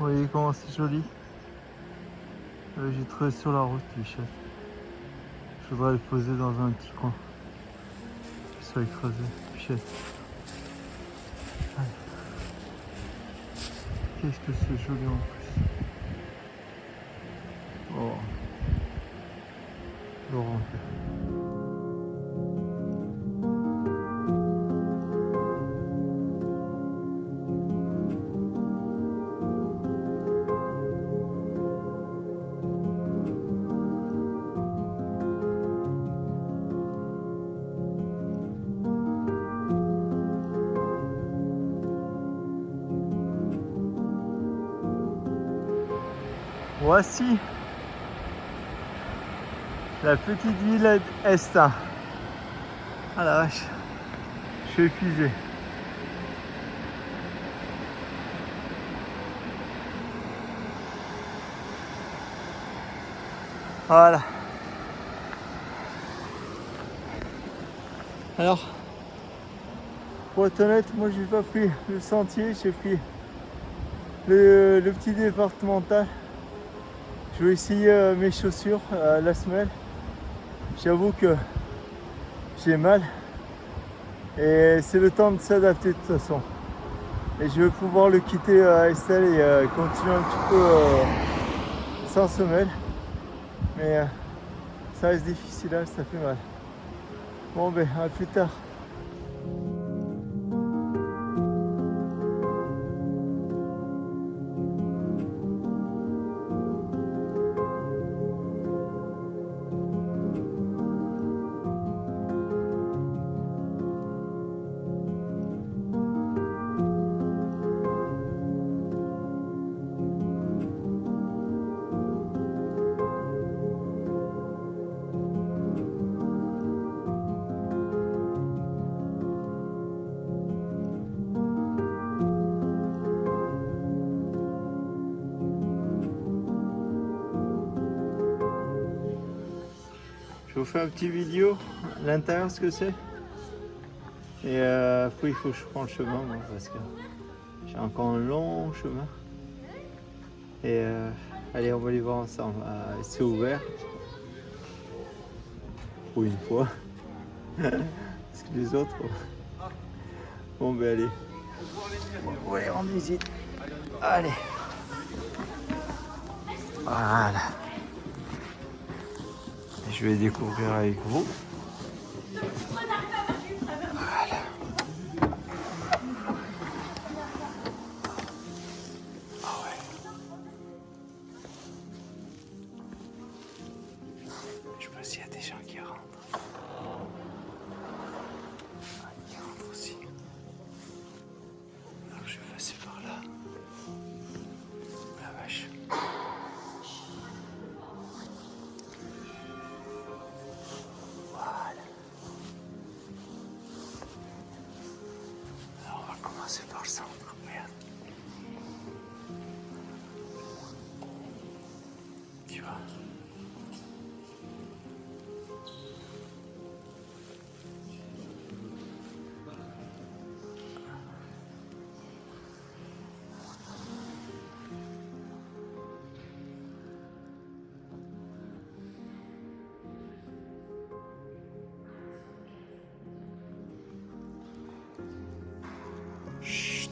voyez comment c'est joli. J'ai trouvé sur la route les chèvres. Je voudrais les poser dans un petit coin. Ça écrasé. Pichette. Qu'est-ce que c'est joli en plus. Oh. Laurent. Voici la petite ville Est. Ah la vache, je suis épuisé. Voilà. Alors, pour être honnête, moi j'ai pas pris le sentier, j'ai pris le petit départemental. Je vais essayer mes chaussures la semelle. J'avoue que j'ai mal et c'est le temps de s'adapter de toute façon. Et je vais pouvoir le quitter à Estelle et continuer un petit peu sans semelle. Mais ça reste difficile, là, ça fait mal. Bon ben à plus tard. Je vous fais un petit vidéo à l'intérieur ce que c'est. Et après il faut que je prenne le chemin moi, parce que j'ai encore un long chemin. Et allez, on va les voir ensemble. C'est ouvert. Pour une fois. Parce que les autres. Bon ben allez. Bon, allez, on visite. Allez. Voilà. Je vais découvrir avec vous. Voilà. Ah ouais. Je sais pas s'il y a des gens qui rentrent. Ils rentrent aussi. Alors je vais passer par là. La vache. Voilà. Alors on va commencer par le centre. Regarde. Tu vois. Chut.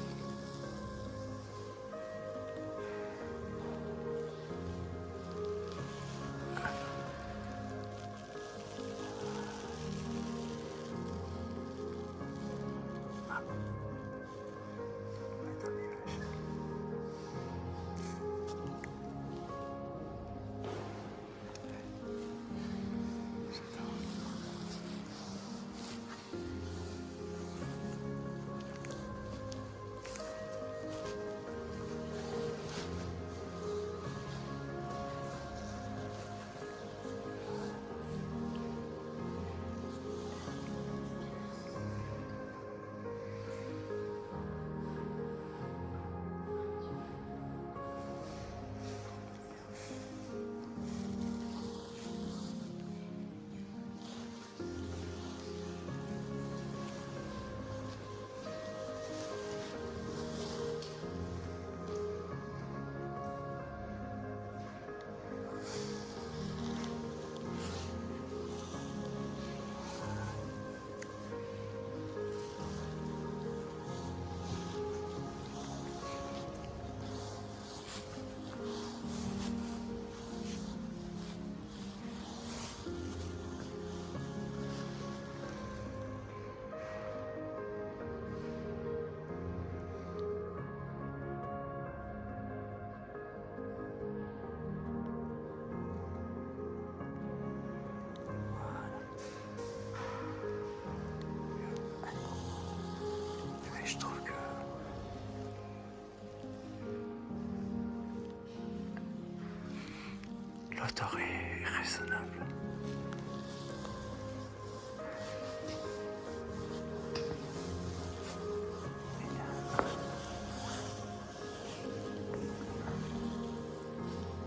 hauteur est raisonnable.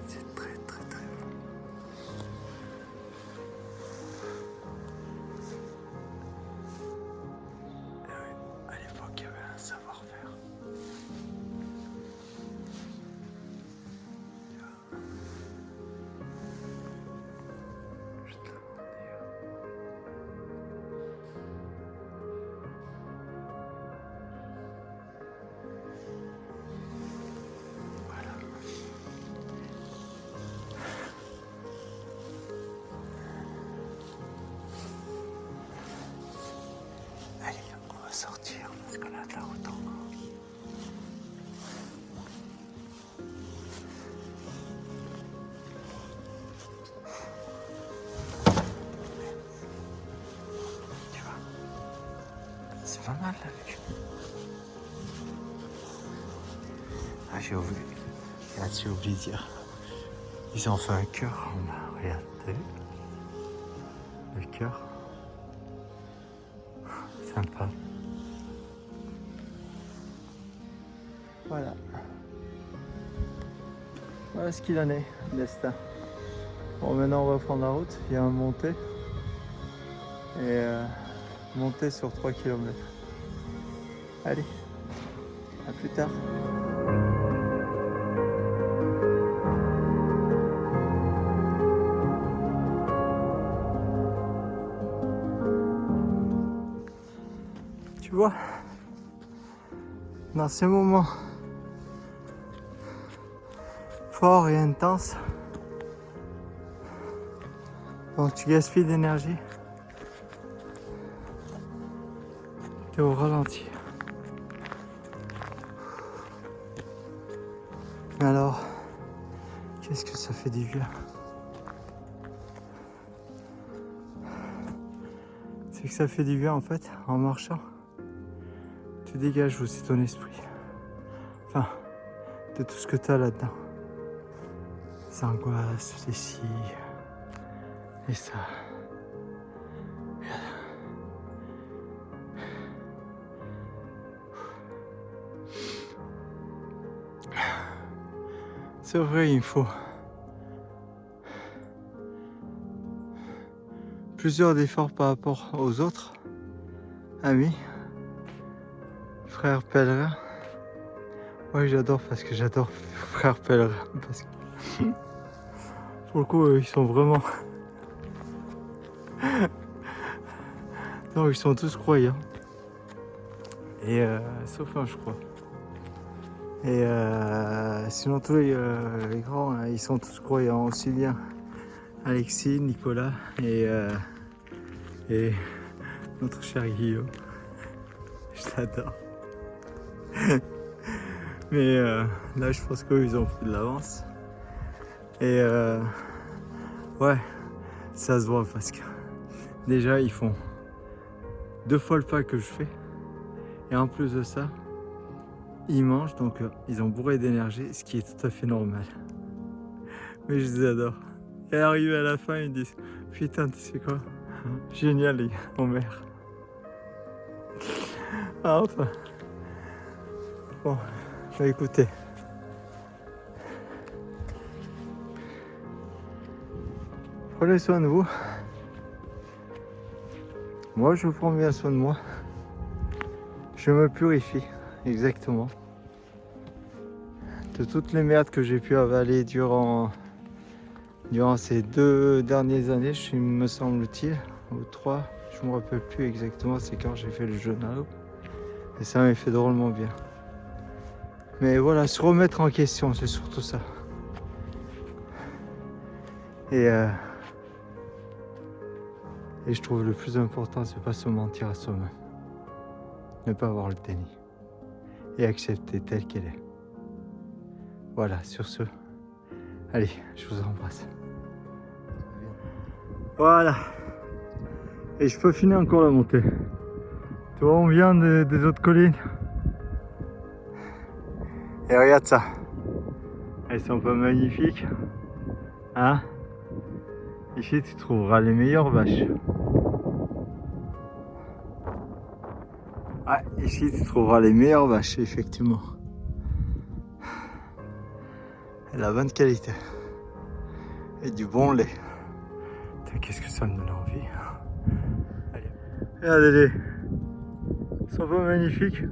C'est très très très bon. Et oui, à l'époque il y avait un savoir-faire. Allez, on va sortir parce qu'on a de la route encore. Tu vois, c'est pas mal la vue. Ah, j'ai oublié. Regarde, j'ai oublié de dire. Ils ont fait un cœur en bas. Regarde, t'as vu? Le cœur. Sympa. Voilà. Voilà ce qu'il en est, destin. Bon, maintenant on va prendre la route. Il y a un montée. Et montée sur 3 km. Allez, à plus tard. Tu vois, dans ces moments forts et intenses, donc tu gaspilles d'énergie, tu es au ralenti. Mais alors, qu'est-ce que ça fait du bien? C'est que ça fait du bien en fait, en marchant. Tu dégages aussi ton esprit. Enfin, de tout ce que tu as là-dedans. Les angoisses, les ci, et ça. C'est vrai, il faut plusieurs efforts par rapport aux autres amis, frères pèlerins. Ouais, j'adore parce que j'adore frères pèlerins parce que pour le coup ils sont vraiment non, ils sont tous croyants et sauf un, je crois. Et sinon tous les grands ils sont tous croyants, aussi bien Alexis, Nicolas et notre cher Guillaume. Je l'adore. Mais là je pense qu'eux ils ont pris de l'avance. Et ouais, ça se voit parce que déjà ils font 2 fois le pas que je fais. Et en plus de ça, ils mangent, donc ils ont bourré d'énergie, ce qui est tout à fait normal. Mais je les adore. Et arrivé à la fin, ils disent putain, tu sais quoi? Génial les gars, mon mère. Ah enfin. Bon, bah écoutez. Prenez soin de vous. Moi, je prends bien soin de moi. Je me purifie, exactement. De toutes les merdes que j'ai pu avaler durant ces 2 dernières années, me semble-t-il, ou 3, je me rappelle plus exactement, c'est quand j'ai fait le jeûne à l'eau. Et ça m'a fait drôlement bien. Mais voilà, se remettre en question, c'est surtout ça. Et je trouve le plus important, c'est pas se mentir à soi-même. Ne pas avoir le déni. Et accepter telle qu'elle est. Voilà, sur ce, allez, je vous embrasse. Voilà. Et je peux finir encore la montée. Tu vois, on vient des autres collines. Et regarde ça. Elles sont pas magnifiques. Hein? Ici, tu trouveras les meilleures vaches. Ouais, ici, tu trouveras les meilleures vaches, effectivement. Et la bonne qualité. Et du bon lait. Qu'est-ce que ça me donne envie. Allez. Regardez-les. Ils sont pas magnifiques?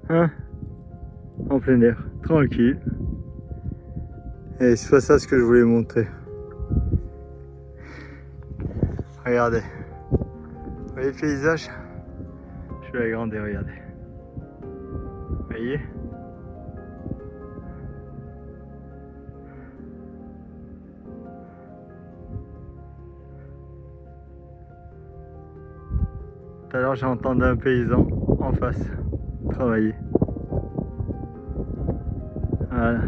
Hein? En plein air. Tranquille. Et c'est pas ça ce que je voulais montrer. Regardez. Vous voyez le paysage? Je vais l'agrandir, regardez. Vous voyez? Tout à l'heure, j'ai entendu un paysan en face travailler. Voilà.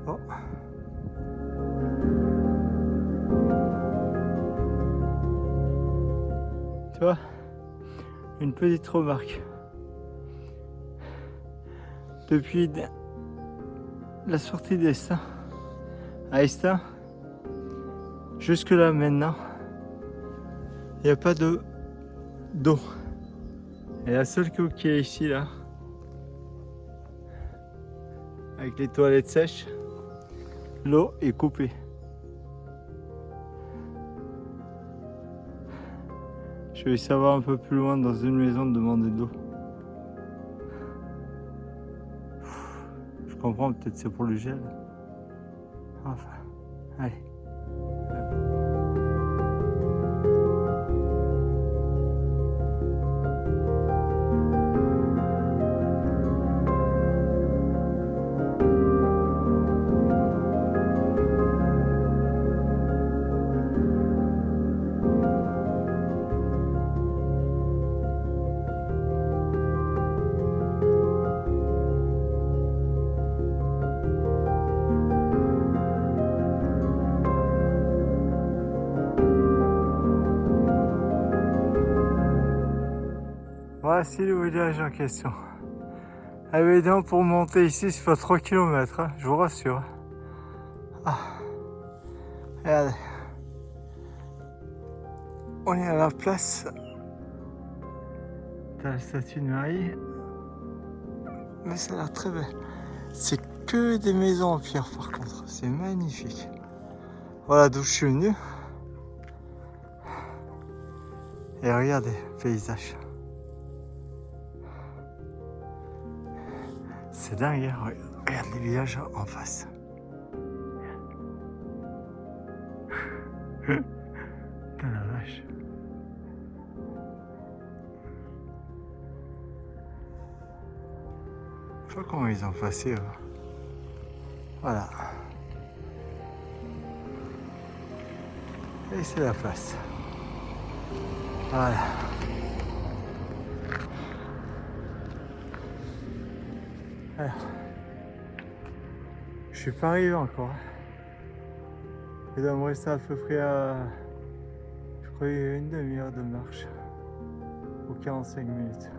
Oh. Tu vois, une petite remarque. Depuis la sortie d'Estaing à Estaing, jusque là maintenant, il n'y a pas d'eau. Et la seule coupe qui est ici, là, avec les toilettes sèches, l'eau est coupée. Je vais savoir un peu plus loin dans une maison de demander de l'eau. Je comprends, peut-être c'est pour le gel. Enfin, allez. Voici le village en question. Évidemment, pour monter ici, c'est pas 3 km, hein, je vous rassure. Ah. Regardez. On est à la place. T'as la statue de Marie. Mais ça a l'air très belle. C'est que des maisons en pierre par contre. C'est magnifique. Voilà d'où je suis venu. Et regardez le paysage. C'est dingue, hein. Regarde les villages en face. Putain la vache. Je sais pas comment ils ont passé. Voilà. Et c'est la place. Voilà. Alors, je suis pas arrivé encore. Il doit me rester à peu près à, je crois, une demi-heure de marche ou 45 minutes.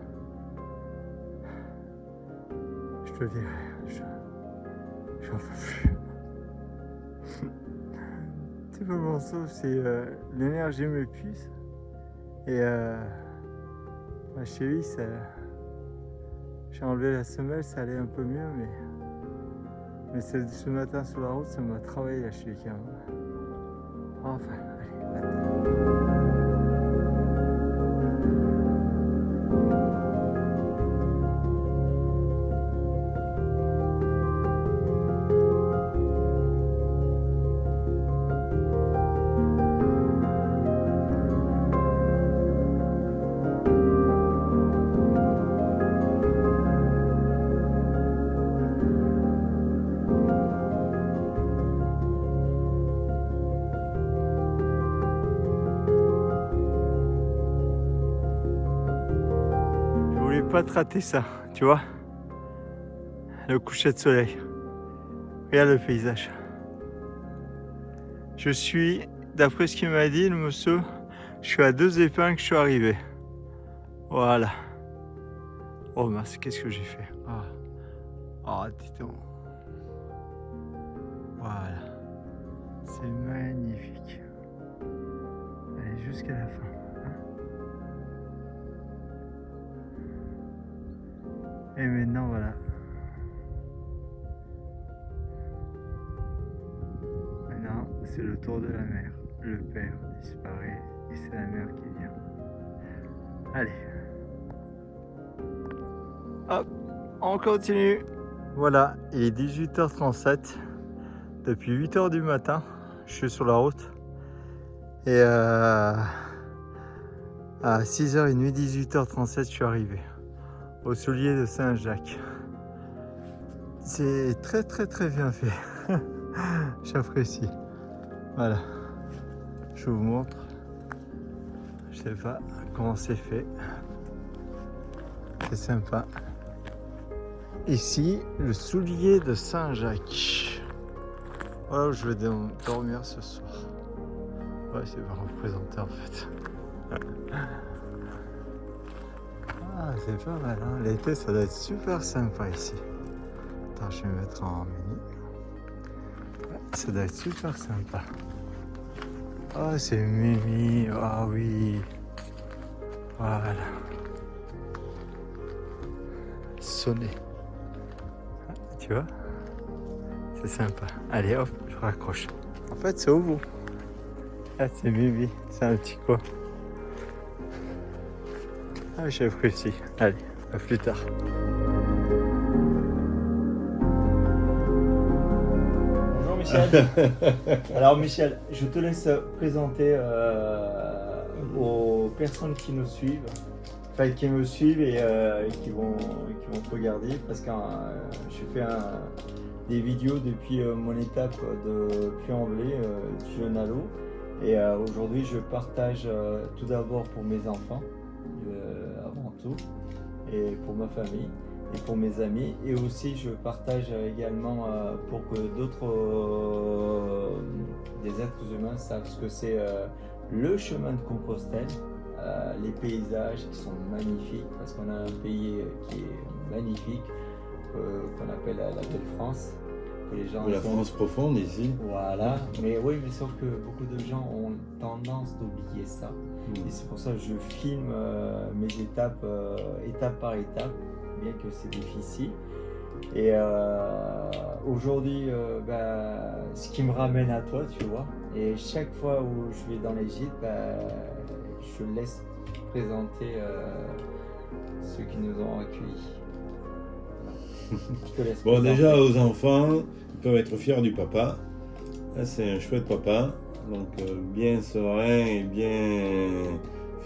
Je te dirai, j'en peux plus. C'est pas bon sauf, c'est l'énergie m'épuise et ma cheville, ça. J'ai enlevé la semelle, ça allait un peu mieux, mais ce matin sur la route, ça m'a travaillé la cheville quand même. Enfin, allez, maintenant. Pas te rater ça, tu vois, le coucher de soleil. Regarde le paysage. Je suis, d'après ce qu'il m'a dit le monsieur, je suis à 2 épingles que je suis arrivé. Voilà. Oh mince, qu'est-ce que j'ai fait? Ah, dis donc. Voilà. C'est magnifique. Allez, jusqu'à la fin. Et maintenant, voilà. Maintenant, c'est le tour de la mer. Le père disparaît et c'est la mère qui vient. Allez. Hop, on continue. Voilà, il est 18h37. Depuis 8h du matin, je suis sur la route. Et à 6h30, 18h37, je suis arrivé au Soulier de Saint-Jacques. C'est très bien fait. J'apprécie. Voilà. Je vous montre. Je sais pas comment c'est fait. C'est sympa. Ici, le Soulier de Saint-Jacques. Voilà où je vais dormir ce soir. Ouais, c'est pas représenté en fait. Ah, c'est pas mal, hein. L'été, ça doit être super sympa ici. Attends, je vais me mettre en mini. Ouais, ça doit être super sympa. Ah, c'est Mimi. Ah oui. Voilà. Sonner. Tu vois? C'est sympa. Allez, hop, je raccroche. En fait, c'est au bout. Ah, c'est Mimi. C'est un petit quoi. Ah, j'apprécie. Allez, à plus tard. Bonjour Michel. Alors Michel, je te laisse présenter aux personnes qui nous suivent, enfin qui me suivent et qui vont te regarder parce que je fais des vidéos depuis mon étape de Puy-en-Velay, du jeune ado. Et aujourd'hui, je partage tout d'abord pour mes enfants, avant tout, et pour ma famille, et pour mes amis. Et aussi, je partage également pour que d'autres, des êtres humains savent ce que c'est le chemin de Compostelle, les paysages qui sont magnifiques, parce qu'on a un pays qui est magnifique, qu'on appelle la Belle France. Les gens la France profonde ici. Voilà, mais oui, mais sauf que beaucoup de gens ont tendance d'oublier ça. Et c'est pour ça que je filme mes étapes, étape par étape, bien que c'est difficile. Et aujourd'hui, ce qui me ramène à toi, tu vois, et chaque fois où je vais dans les gîtes, je laisse présenter ceux qui nous ont accueillis. Je te laisse bon, présenter. déjà aux enfants, ils peuvent être fiers du papa. Là, c'est un chouette papa, donc bien serein et bien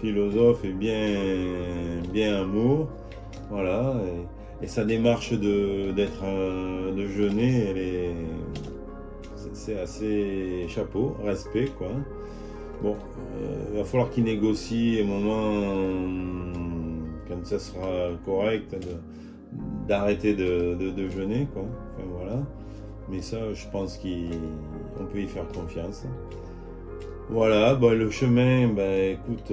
philosophe et bien amour. Voilà. Et sa démarche de jeûner, c'est assez chapeau, respect quoi. Bon, il va falloir qu'il négocie un moment quand ça sera correct d'arrêter de jeûner quoi. Enfin voilà. Mais ça, je pense qu'on peut y faire confiance. Voilà, le chemin, écoute,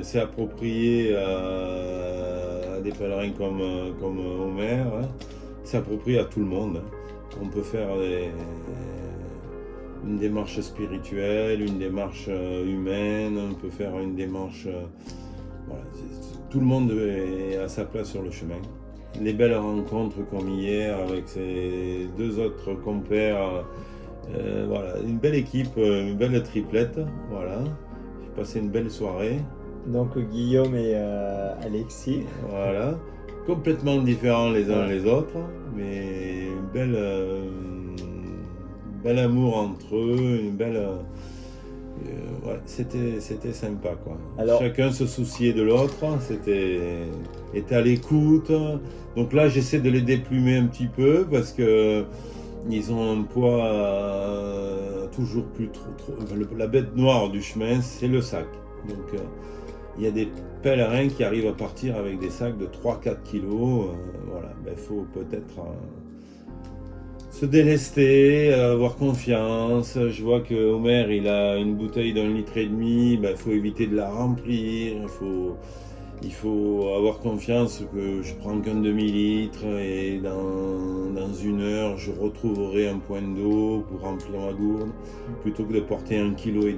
c'est approprié à des pèlerins comme Omer, hein. C'est approprié à tout le monde. Hein. On peut faire une démarche spirituelle, une démarche humaine, on peut faire une démarche... voilà, tout le monde est à sa place sur le chemin. Les belles rencontres comme hier avec ces deux autres compères, voilà, une belle équipe, une belle triplette, voilà. J'ai passé une belle soirée. Donc Guillaume et Alexis. Voilà, complètement différents les uns les autres, mais bel amour entre eux, une belle... ouais, c'était sympa quoi. Alors, chacun se souciait de l'autre, était à l'écoute. Donc là, j'essaie de les déplumer un petit peu parce que ils ont un poids toujours plus trop. La bête noire du chemin, c'est le sac. Donc il y a des pèlerins qui arrivent à partir avec des sacs de 3-4 kilos. Voilà, faut peut-être se délester, avoir confiance. Je vois que Omer, il a une bouteille d'1,5 litre. Il faut éviter de la remplir. il faut avoir confiance que je prends qu'un demi-litre et dans 1 heure, je retrouverai un point d'eau pour remplir ma gourde, plutôt que de porter 1,5 kg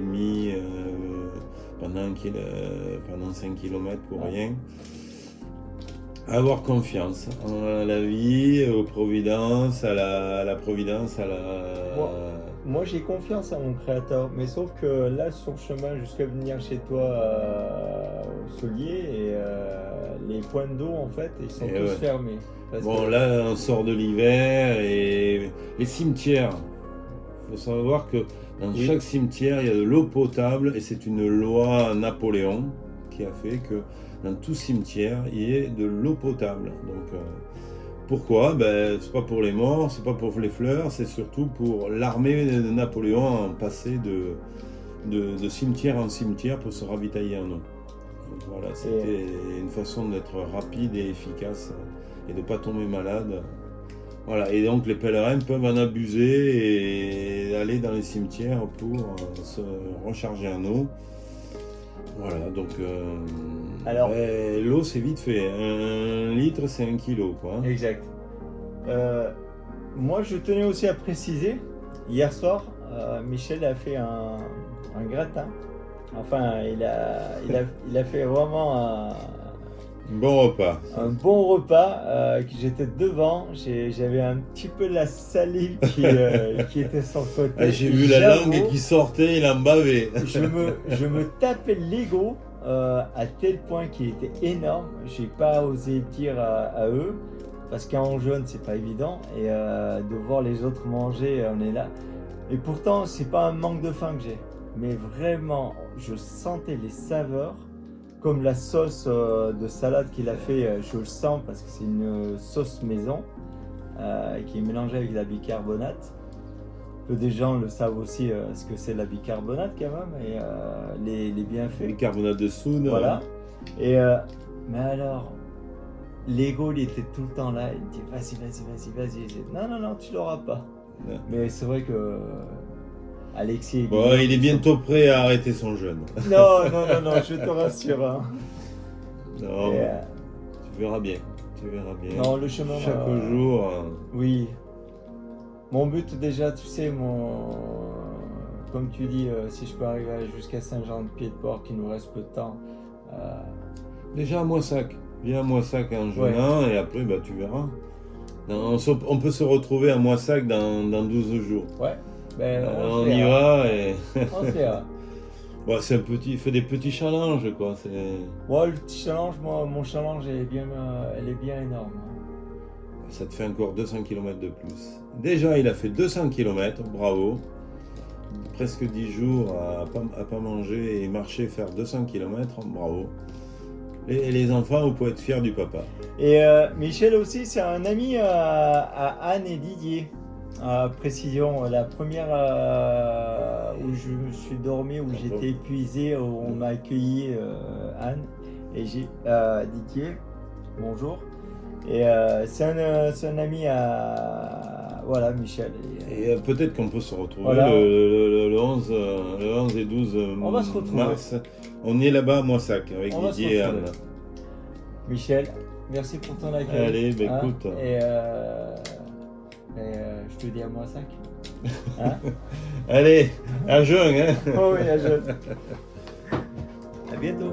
pendant 5 km pour rien. Avoir confiance en la vie, aux providences, à la providence, Moi j'ai confiance à mon créateur, mais sauf que là sur le chemin jusqu'à venir chez toi au Solier, les points d'eau en fait ils sont tous fermés. Là on sort de l'hiver et les cimetières, il faut savoir que dans chaque cimetière il y a de l'eau potable et c'est une loi Napoléon qui a fait que dans tout cimetière il y ait de l'eau potable. Donc pourquoi? C'est pas pour les morts, c'est pas pour les fleurs, c'est surtout pour l'armée de Napoléon en passé de cimetière en cimetière pour se ravitailler en eau. Donc voilà, c'était une façon d'être rapide et efficace et de ne pas tomber malade. Voilà, et donc les pèlerins peuvent en abuser et aller dans les cimetières pour se recharger en eau. Voilà, donc l'eau c'est vite fait, 1 litre c'est 1 kilo quoi. Exact. Moi je tenais aussi à préciser, hier soir Michel a fait un gratin. Enfin il a fait vraiment bon repas. Un bon repas, que j'étais devant, j'avais un petit peu la salive qui était sur le côté. Ah, j'ai vu la langue qui sortait, il en bavait. Je me tapais l'ego à tel point qu'il était énorme. J'ai pas osé dire à eux, parce qu'en jeûne c'est pas évident, et de voir les autres manger, on est là. Et pourtant c'est pas un manque de faim que j'ai, mais vraiment je sentais les saveurs. Comme la sauce de salade qu'il a fait, je le sens parce que c'est une sauce maison qui est mélangée avec de la bicarbonate. Peu des gens le savent aussi ce que c'est la bicarbonate quand même et les bienfaits. Bicarbonate de soude. Voilà. Et mais alors, l'ego il était tout le temps là, il me dit vas-y. Non, tu l'auras pas. Ouais. Mais c'est vrai que Alexis. Il est bientôt prêt à arrêter son jeûne. Non, je te rassure. Hein. Non, tu verras bien. Non, le chemin. Chaque jour. Oui. Mon but déjà, tu sais, comme tu dis, si je peux arriver jusqu'à Saint-Jean-de-Pied-de-Port, qu'il nous reste peu de temps. Déjà à Moissac. Viens à Moissac en jeûnant et après tu verras. On peut se retrouver à Moissac dans 12 jours. Ouais. On y va et. On se verra. C'est un petit, il fait des petits challenges quoi. Le petit challenge, mon challenge elle est bien énorme. Ça te fait encore 200 km de plus. Déjà il a fait 200 km, bravo. Presque 10 jours à pas manger et marcher, faire 200 km, bravo. Et les enfants, vous pouvez être fiers du papa. Et Michel aussi, c'est un ami à Anne et Didier. Précision, la première où je me suis dormi, où j'étais épuisé, où on m'a accueilli Anne et Didier, bonjour. Et c'est un ami à Michel. Et peut-être qu'on peut se retrouver le 11 et 12 on va se retrouver. Mars. On est là-bas à Moissac avec Didier et Anne. Michel, merci pour ton accueil. Allez, écoute. Et je te dis à Moissac. Hein Allez, à jeun, hein. Oh oui, à jeun. À bientôt.